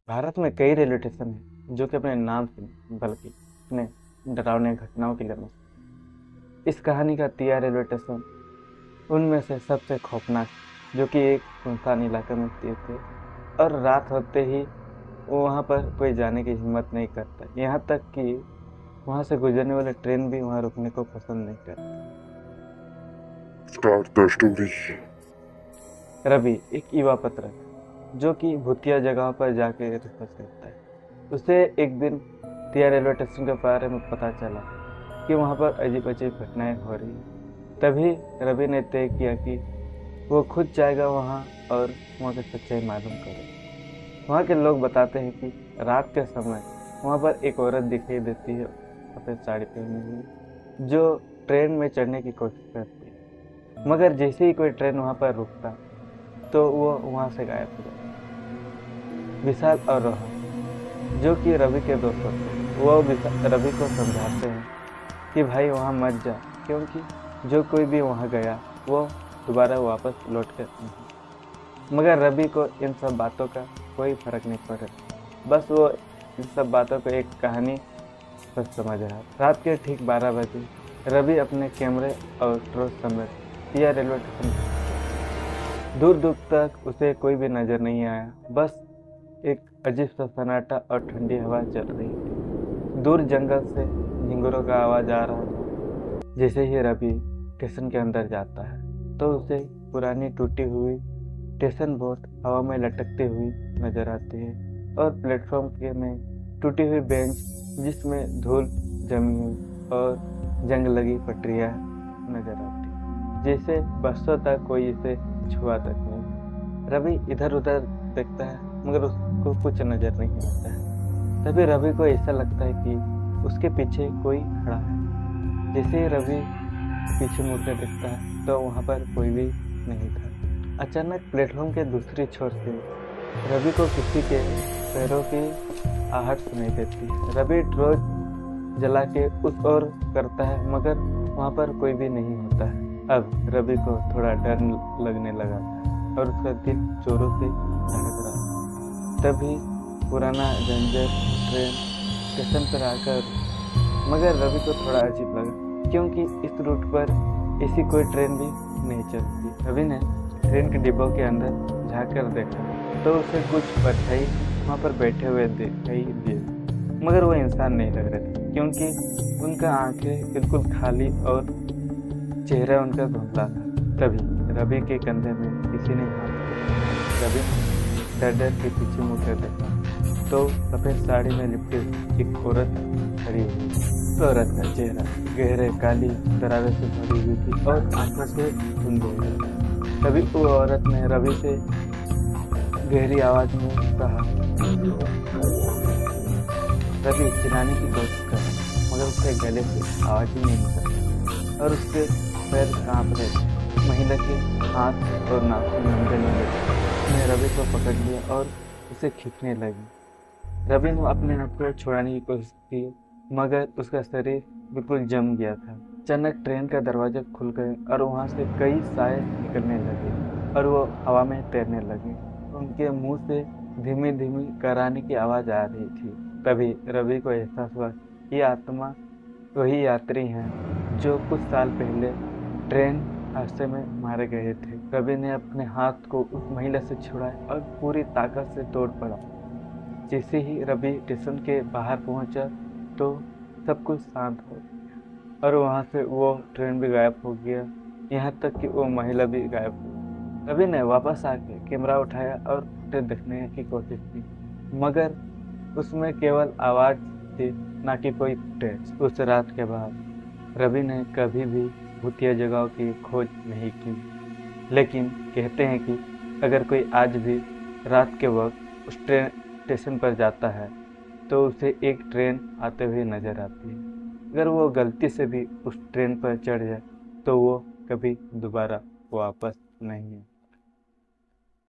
भारत में कई railway station हैं जो कि अपने नाम से नहीं, बल्कि अपने डरावने घटनाओं के लिए मशहूर। इस कहानी का तिया रेलवे स्टेशन उनमें से सबसे खौफनाक, जो कि एक सुनसान इलाके में स्थित है और रात होते ही वो वहाँ पर कोई जाने की हिम्मत नहीं करता। यहाँ तक कि वहाँ से गुजरने वाले ट्रेन भी वहाँ रुकने को पसंद नहीं करते। Start the story. रवि एक युवा पत्रक है जो कि भूतिया जगहों पर जाके रिसर्च करता है। उसे एक दिन तिया रेलवे स्टेशन के बारे में पता चला कि वहाँ पर अजीब अजीब घटनाएं हो रही हैं। तभी रवि ने तय किया कि वो खुद जाएगा वहाँ और वहाँ की सच्चाई मालूम करेगा। वहाँ के लोग बताते हैं कि रात के समय वहाँ पर एक औरत दिखाई देती है, सफेद साड़ी पहनी हुई, जो ट्रेन में चढ़ने की कोशिश करती है। मगर जैसे ही कोई ट्रेन वहाँ पर रुकता तो वो वहाँ से गायब हो जाता। विशाल और रोहन, जो कि रवि के दोस्त होते हैं, वो रवि को समझाते हैं कि भाई वहाँ मत जा, क्योंकि जो कोई भी वहाँ गया वो दोबारा वापस लौट कर नहीं। मगर रवि को इन सब बातों का कोई फर्क नहीं पड़ रहा। बस वो इन सब बातों को एक कहानी बस समझ रहा। रात के ठीक 12 बजे रवि अपने कैमरे और टॉर्च समेत तिया रेलवे स्टेशन। दूर दूर तक उसे कोई भी नजर नहीं आया, बस एक अजीब सा सन्नाटा और ठंडी हवा चल रही थी। दूर जंगल से झिंगुरों का आवाज आ रहा था। जैसे ही रवि स्टेशन के अंदर जाता है तो उसे पुरानी टूटी हुई स्टेशन बोर्ड हवा में लटकती हुई नजर आती है और प्लेटफॉर्म के में टूटी हुई बेंच जिसमें धूल जमी हुई और जंग लगी पटरियां नजर आती है, जैसे बरसों तक कोई इसे छुआ तक नहीं। रवि इधर उधर देखता है मगर उसको कुछ नजर नहीं आता है। तभी रवि को ऐसा लगता है कि उसके पीछे कोई खड़ा है। जैसे ही रवि पीछे मुड़कर देखता है तो वहां पर कोई भी नहीं था। अचानक प्लेटफॉर्म के दूसरी छोर से रवि को किसी के पैरों की आहट सुनाई देती है। रवि टॉर्च जला के उस ओर करता है मगर वहां पर कोई भी नहीं होता है। अब रवि को थोड़ा डर लगने लगा और उसका दिल जोरों से धड़क रहा। तभी पुराना जंजर ट्रेन स्टेशन पर आकर, मगर रवि को थोड़ा अजीब लगा क्योंकि इस रूट पर ऐसी कोई ट्रेन भी नहीं चलती। रवि ने ट्रेन के डिब्बों के अंदर झाँक कर देखा तो उसे कुछ परछाई वहाँ पर बैठे हुए दिखाई दिए, मगर वो इंसान नहीं लग रहे थे क्योंकि उनका आंखें बिल्कुल खाली और चेहरा उनका धुंधला था। तभी रवि के कंधे में किसी ने हाथ रखा। रवि डर डर के पीछे मुड़कर देखा तो सफेद साड़ी में लिपटी एक औरत खड़ी हुई। उस औरत का चेहरा गहरे काली दरारों से भरी हुई थी और आंखों से धुंध हो गया। तभी वो औरत ने रवि से गहरी आवाज में कहा। रवि चिल्लाने की कोशिश कर मगर उसके गले से आवाज ही नहीं निकलती और उसके पैर कांप रहे थे। महिला के हाथ और नाखून लंबे लंबे थे। उसने रवि को पकड़ लिया और उसे खींचने लगी। रवि ने अपने आप को छुड़ाने की कोशिश की मगर उसका शरीर बिल्कुल जम गया था। अचानक ट्रेन का दरवाजा खुल गया और वहां से कई साए निकलने लगे और वो हवा में तैरने लगे। उनके मुंह से धीमी धीमी कराने की आवाज आ रही थी। तभी रवि को एहसास हुआ कि आत्मा वही यात्री हैं जो कुछ साल पहले ट्रेन हादसे में मारे गए थे। रवि ने अपने हाथ को उस महिला से छुड़ाया और पूरी ताकत से दौड़ पड़ा। जैसे ही रवि स्टेशन के बाहर पहुंचा तो सब कुछ शांत हो गया और वहां से वो ट्रेन भी गायब हो गया, यहाँ तक कि वो महिला भी गायब हो गई। रवि ने वापस आके कैमरा उठाया और उसे देखने की कोशिश की, मगर उसमें केवल आवाज थी, ना कि कोई फुटेज। उस रात के बाद रवि ने कभी भी भूतिया जगहों की खोज नहीं की, लेकिन कहते हैं कि अगर कोई आज भी रात के वक्त उस ट्रेन स्टेशन पर जाता है तो उसे एक ट्रेन आते हुए नजर आती है। अगर वो गलती से भी उस ट्रेन पर चढ़ जाए तो वो कभी दोबारा वापस नहीं है।